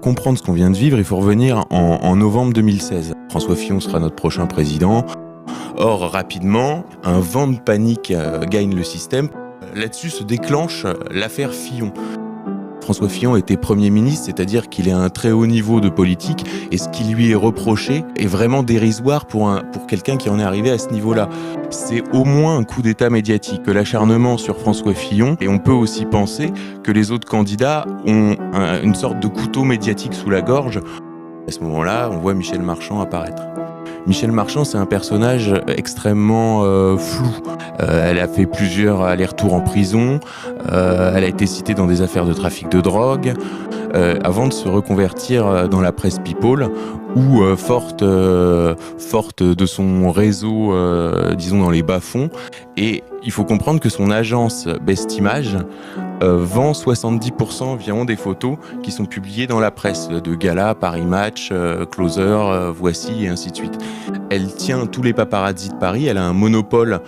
comprendre ce qu'on vient de vivre, il faut revenir en novembre 2016. François Fillon sera notre prochain président. Or, rapidement, un vent de panique gagne le système. Là-dessus se déclenche l'affaire Fillon. François Fillon était Premier ministre, c'est-à-dire qu'il est à un très haut niveau de politique, et ce qui lui est reproché est vraiment dérisoire pour quelqu'un qui en est arrivé à ce niveau-là. C'est au moins un coup d'état médiatique, que l'acharnement sur François Fillon, et on peut aussi penser que les autres candidats ont une sorte de couteau médiatique sous la gorge. À ce moment-là, on voit Michel Marchand apparaître. Michel Marchand, c'est un personnage extrêmement flou. Elle a fait plusieurs allers-retours en prison, elle a été citée dans des affaires de trafic de drogue, avant de se reconvertir dans la presse People, où, forte de son réseau, disons dans les bas-fonds, et il faut comprendre que son agence Best Image vend 70% environ des photos qui sont publiées dans la presse, de Gala, Paris Match, Closer, Voici et ainsi de suite. Elle tient tous les paparazzis de Paris, elle a un monopole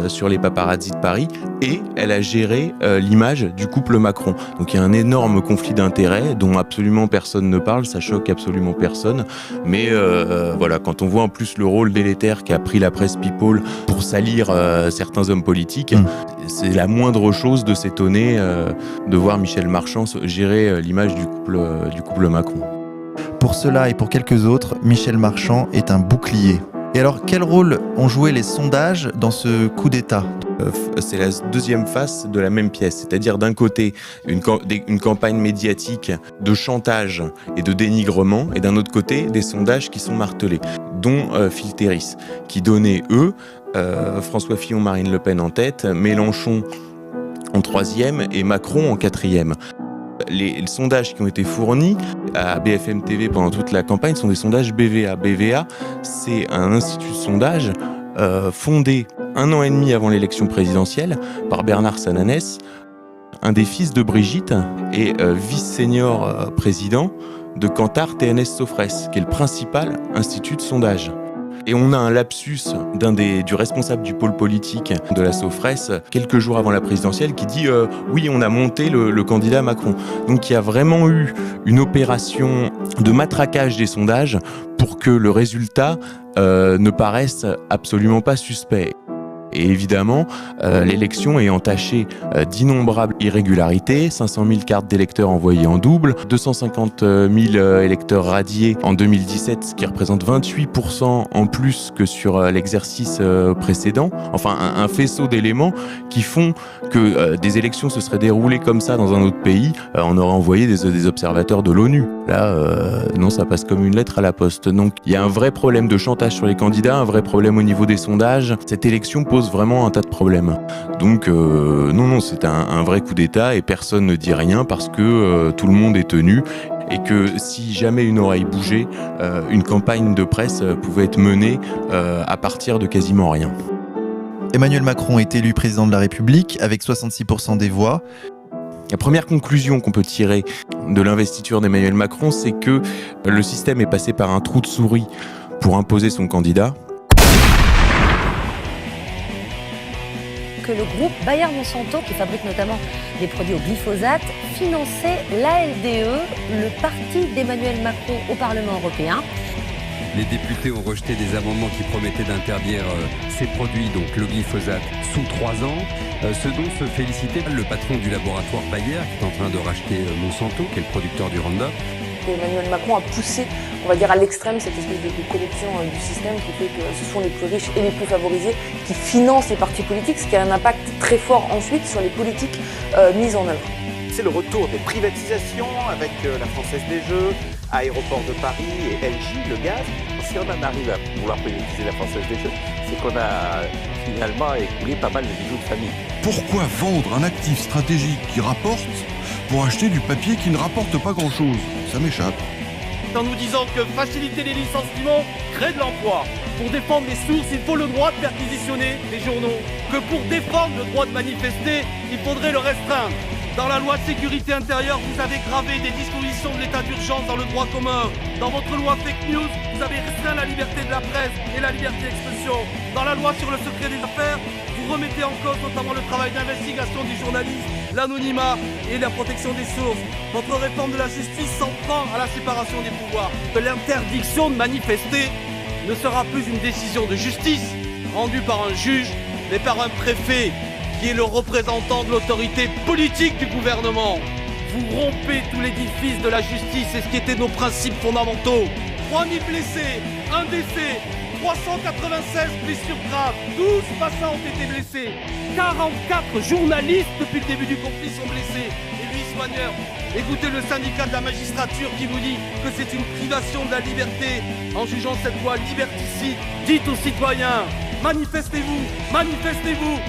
sur les paparazzis de Paris, et elle a géré l'image du couple Macron. Donc il y a un énorme conflit d'intérêts dont absolument personne ne parle, ça choque absolument personne, mais voilà, quand on voit en plus le rôle délétère qu'a pris la presse People pour salir certains hommes politiques, c'est la moindre chose de s'étonner de voir Michel Marchand gérer l'image du couple Macron. Pour cela et pour quelques autres, Michel Marchand est un bouclier. Et alors, quel rôle ont joué les sondages dans ce coup d'État ? C'est la deuxième face de la même pièce, c'est-à-dire d'un côté une campagne médiatique de chantage et de dénigrement, et d'un autre côté des sondages qui sont martelés, dont Filteris, qui donnait François Fillon, Marine Le Pen en tête, Mélenchon en troisième et Macron en quatrième. Les sondages qui ont été fournis à BFM TV pendant toute la campagne sont des sondages BVA. BVA, c'est un institut de sondage fondé 1 an et demi avant l'élection présidentielle par Bernard Sananès, un des fils de Brigitte et vice-senior président de Kantar TNS Sofres, qui est le principal institut de sondage. Et on a un lapsus du responsable du pôle politique de la Sofres quelques jours avant la présidentielle qui dit oui, on a monté le candidat Macron. Donc il y a vraiment eu une opération de matraquage des sondages pour que le résultat ne paraisse absolument pas suspect. Et évidemment, l'élection est entachée d'innombrables irrégularités, 500 000 cartes d'électeurs envoyées en double, 250 000 électeurs radiés en 2017, ce qui représente 28% en plus que sur l'exercice précédent. Enfin, un faisceau d'éléments qui font que des élections se seraient déroulées comme ça dans un autre pays, on aurait envoyé des observateurs de l'ONU. Là, non, ça passe comme une lettre à la poste. Donc, il y a un vrai problème de chantage sur les candidats, un vrai problème au niveau des sondages. Cette élection pose vraiment un tas de problèmes. Donc non, c'est un vrai coup d'État et personne ne dit rien parce que tout le monde est tenu et que si jamais une oreille bougeait, une campagne de presse pouvait être menée à partir de quasiment rien. Emmanuel Macron est élu président de la République avec 66% des voix. La première conclusion qu'on peut tirer de l'investiture d'Emmanuel Macron, c'est que le système est passé par un trou de souris pour imposer son candidat. Que le groupe Bayer-Monsanto, qui fabrique notamment des produits au glyphosate, finançait l'ALDE, le parti d'Emmanuel Macron au Parlement européen. Les députés ont rejeté des amendements qui promettaient d'interdire ces produits, donc le glyphosate, sous 3 ans. Ce dont se félicitait le patron du laboratoire Bayer, qui est en train de racheter Monsanto, qui est le producteur du Roundup. Emmanuel Macron a poussé, on va dire à l'extrême, cette espèce de corruption du système qui fait que ce sont les plus riches et les plus favorisés qui financent les partis politiques, ce qui a un impact très fort ensuite sur les politiques mises en œuvre. C'est le retour des privatisations avec la Française des Jeux, Aéroport de Paris et LG, le gaz. Si on en arrive à vouloir privatiser la Française des Jeux, c'est qu'on a finalement écoulé pas mal de bijoux de famille. Pourquoi vendre un actif stratégique qui rapporte pour acheter du papier qui ne rapporte pas grand-chose? Ça m'échappe. En nous disant que faciliter les licenciements crée de l'emploi. Pour défendre les sources, il faut le droit de perquisitionner les journaux. Que pour défendre le droit de manifester, il faudrait le restreindre. Dans la loi de sécurité intérieure, vous avez gravé des dispositions de l'état d'urgence dans le droit commun. Dans votre loi fake news, vous avez restreint la liberté de la presse et la liberté d'expression. Dans la loi sur le secret des affaires, vous remettez en cause notamment le travail d'investigation des journalistes. l'anonymat et la protection des sources. Votre réforme de la justice s'en prend à la séparation des pouvoirs. Que l'interdiction de manifester ne sera plus une décision de justice rendue par un juge, mais par un préfet qui est le représentant de l'autorité politique du gouvernement. Vous rompez tout l'édifice de la justice et ce qui était nos principes fondamentaux. 3000 blessés, un décès, 396 blessures graves, 12 passants ont été blessés, 44 journalistes depuis le début du conflit sont blessés et 8 soigneurs. Écoutez le syndicat de la magistrature qui vous dit que c'est une privation de la liberté en jugeant cette loi liberticide. Dites aux citoyens, manifestez-vous, manifestez-vous.